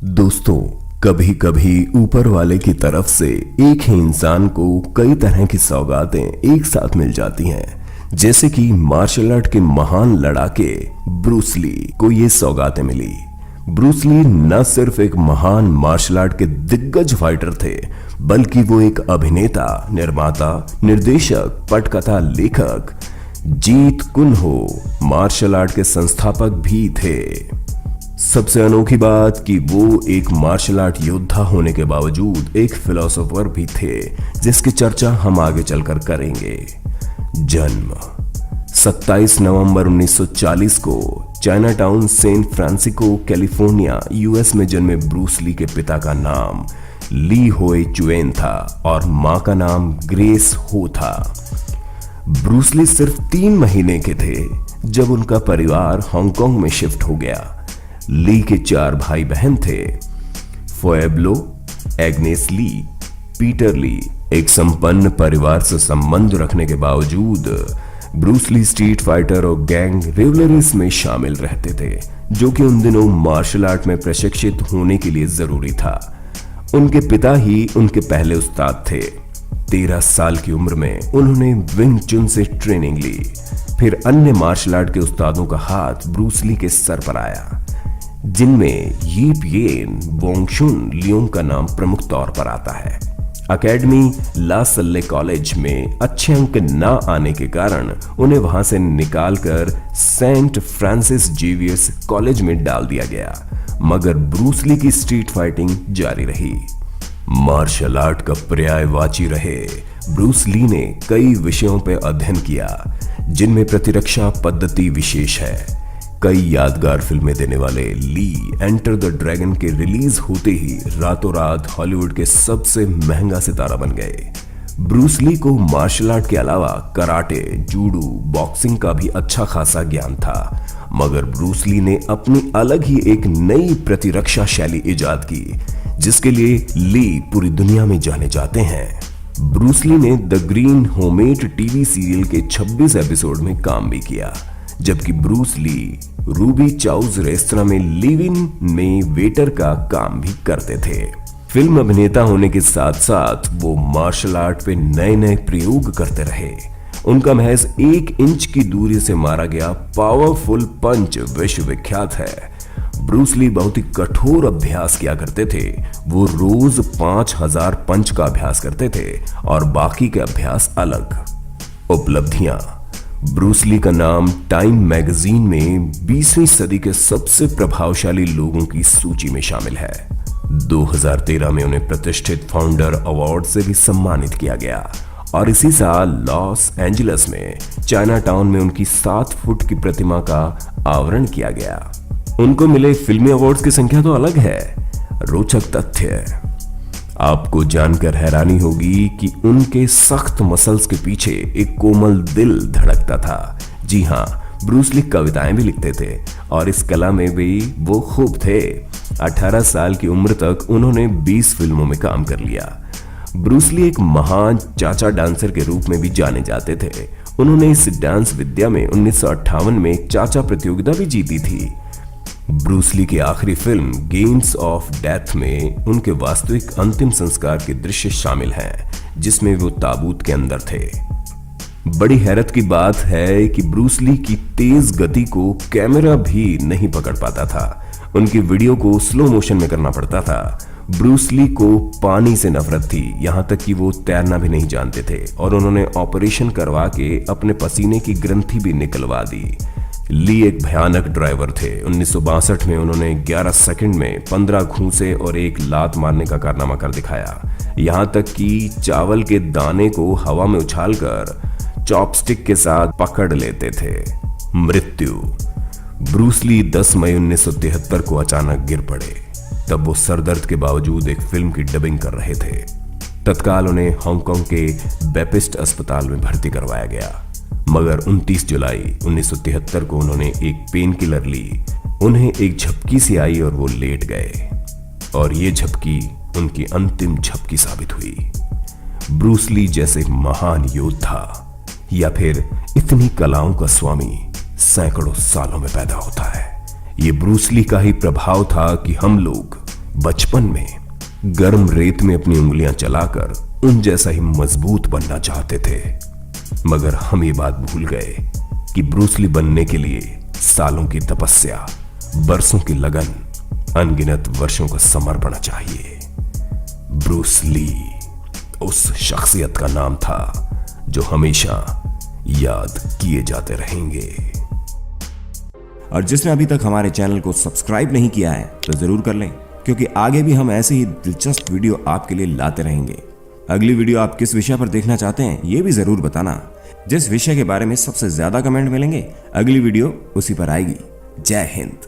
दोस्तों, कभी कभी ऊपर वाले की तरफ से एक ही इंसान को कई तरह की सौगातें एक साथ मिल जाती हैं। जैसे कि मार्शल आर्ट के महान लड़ाके ब्रूस ली को ये सौगातें मिली। ब्रूस ली न सिर्फ एक महान मार्शल आर्ट के दिग्गज फाइटर थे, बल्कि वो एक अभिनेता, निर्माता, निर्देशक, पटकथा लेखक, जीत कुनहो मार्शल आर्ट के संस्थापक भी थे। सबसे अनोखी बात कि वो एक मार्शल आर्ट योद्धा होने के बावजूद एक फिलोसोफर भी थे, जिसकी चर्चा हम आगे चलकर करेंगे। जन्म 27 नवंबर 1940 को चाइनाटाउन सैन फ्रांसिस्को कैलिफोर्निया यूएस में जन्मे ब्रूस ली के पिता का नाम ली होए चुएन था और मां का नाम ग्रेस हो था। ब्रूस ली सिर्फ 3 महीने के थे जब उनका परिवार हांगकांग में शिफ्ट हो गया। ली के 4 भाई बहन थे, फोएब्लो, एग्नेस ली, पीटर ली। एक संपन्न परिवार से संबंध रखने के बावजूद ब्रूस ली स्ट्रीट फाइटर और गैंग रिवलरीज में शामिल रहते थे, जो कि उन दिनों मार्शल आर्ट में प्रशिक्षित होने के लिए जरूरी था। उनके पिता ही उनके पहले उस्ताद थे। 13 साल की उम्र में उन्होंने विंग चुन से ट्रेनिंग ली। फिर अन्य मार्शल आर्ट के उस्तादों का हाथ ब्रूस ली के सर पर आया, जिनमें यीप येन, वोंग शुन लियोंग का नाम प्रमुख तौर पर आता है। अकेडमी ला सल्ले कॉलेज में अच्छे अंक न आने के कारण उन्हें वहां से निकालकर सेंट फ्रांसिस जेवियर्स कॉलेज में डाल दिया गया, मगर ब्रूस ली की स्ट्रीट फाइटिंग जारी रही। मार्शल आर्ट का पर्यायवाची रहे ब्रूस ली ने कई विषयों पर अध्ययन किया, जिनमें प्रतिरक्षा पद्धति विशेष है। कई यादगार फिल्में देने वाले ली एंटर द ड्रैगन के रिलीज होते ही रातों रात हॉलीवुड के सबसे महंगा सितारा बन गए। ब्रूस ली को मार्शल आर्ट के अलावा कराटे, जूडो, बॉक्सिंग का भी अच्छा खासा ज्ञान था, मगर ब्रूस ली ने अपनी अलग ही एक नई प्रतिरक्षा शैली इजाद की, जिसके लिए ली पूरी दुनिया में जाने जाते हैं। ब्रूस ली ने the Green Hornet TV serial के 26 एपिसोड में काम भी किया, जबकि Bruce Lee Ruby Chow's restaurant में लिव इन में वेटर का काम भी करते थे। फिल्म अभिनेता होने के साथ साथ वो मार्शल आर्ट पे नए नए प्रयोग करते रहे। उनका महज 1 इंच की दूरी से मारा गया पावरफुल पंच विश्व विख्यात है। ब्रूस ली बहुत ही कठोर अभ्यास किया करते थे। वो रोज 5000 पंच का अभ्यास करते थे और बाकी के अभ्यास अलग। उपलब्धियां: ब्रूस ली का नाम टाइम मैगजीन में 20वीं सदी के सबसे प्रभावशाली लोगों की सूची में शामिल है। 2013 में उन्हें प्रतिष्ठित फाउंडर अवार्ड से भी सम्मानित किया गया और इसी साल लॉस एंजलिस में चाइनाटाउन में उनकी 7 फुट की प्रतिमा का आवरण किया गया। उनको मिले फिल्मी अवार्ड्स की संख्या तो अलग है। रोचक तथ्य: आपको जानकर हैरानी होगी कि उनके सख्त मसल्स के पीछे एक कोमल दिल धड़कता था। जी हाँ, ब्रूस ली कविताएं भी लिखते थे और इस कला में भी वो खूब थे। 18 साल की उम्र तक उन्होंने 20 फिल्मों में काम कर लिया। ब्रूस ली एक महान चाचा डांसर के रूप में भी जाने जाते थे। उन्होंने इस डांस विद्या में 1958 में एक चाचा प्रतियोगिता भी जीती थी। ब्रूस ली की आखिरी फिल्म गेम्स ऑफ डेथ में उनके वास्तविक अंतिम संस्कार के दृश्य शामिल हैं, जिसमें वो ताबूत के अंदर थे। बड़ी हैरत की बात है कि ब्रूस ली की तेज गति को कैमरा भी नहीं पकड़ पाता था। उनकी वीडियो को स्लो मोशन में करना पड़ता था। ब्रूस ली को पानी से नफरत थी, यहां तक कि वो तैरना भी नहीं जानते थे और उन्होंने ऑपरेशन करवा के अपने पसीने की ग्रंथि भी निकलवा दी। ली एक भयानक ड्राइवर थे। 1962 में उन्होंने 11 सेकंड में 15 घूंसे और 1 लात मारने का कारनामा कर दिखाया। यहां तक कि चावल के दाने को हवा में उछालकर चॉपस्टिक के साथ पकड़ लेते थे। मृत्यु: ब्रूस ली 10 मई 1973 को अचानक गिर पड़े। तब वो सरदर्द के बावजूद एक फिल्म की डबिंग कर रहे थे। तत्काल उन्हें हांगकांग के बेपिस्ट अस्पताल में भर्ती करवाया गया, मगर 29 जुलाई 1973 को उन्होंने एक पेन किलर ली। उन्हें एक झपकी सी आई और वो लेट गए और ये झपकी उनकी अंतिम झपकी साबित हुई। ब्रूस ली जैसे महान योद्धा या फिर इतनी कलाओं का स्वामी सैकड़ों सालों में पैदा होता है। ये ब्रूस ली का ही प्रभाव था कि हम लोग बचपन में गर्म रेत में अपनी उंगलियां चलाकर उन जैसा ही मजबूत बनना चाहते थे, मगर हम ये बात भूल गए कि ब्रूस ली बनने के लिए सालों की तपस्या, बरसों की लगन, अनगिनत वर्षों का समर्पण चाहिए। ब्रूस ली उस शख्सियत का नाम था जो हमेशा याद किए जाते रहेंगे। और जिसने अभी तक हमारे चैनल को सब्सक्राइब नहीं किया है तो जरूर कर लें, क्योंकि आगे भी हम ऐसे ही दिलचस्प वीडियो आपके लिए लाते रहेंगे। अगली वीडियो आप किस विषय पर देखना चाहते हैं ये भी जरूर बताना। जिस विषय के बारे में सबसे ज्यादा कमेंट मिलेंगे अगली वीडियो उसी पर आएगी। जय हिंद।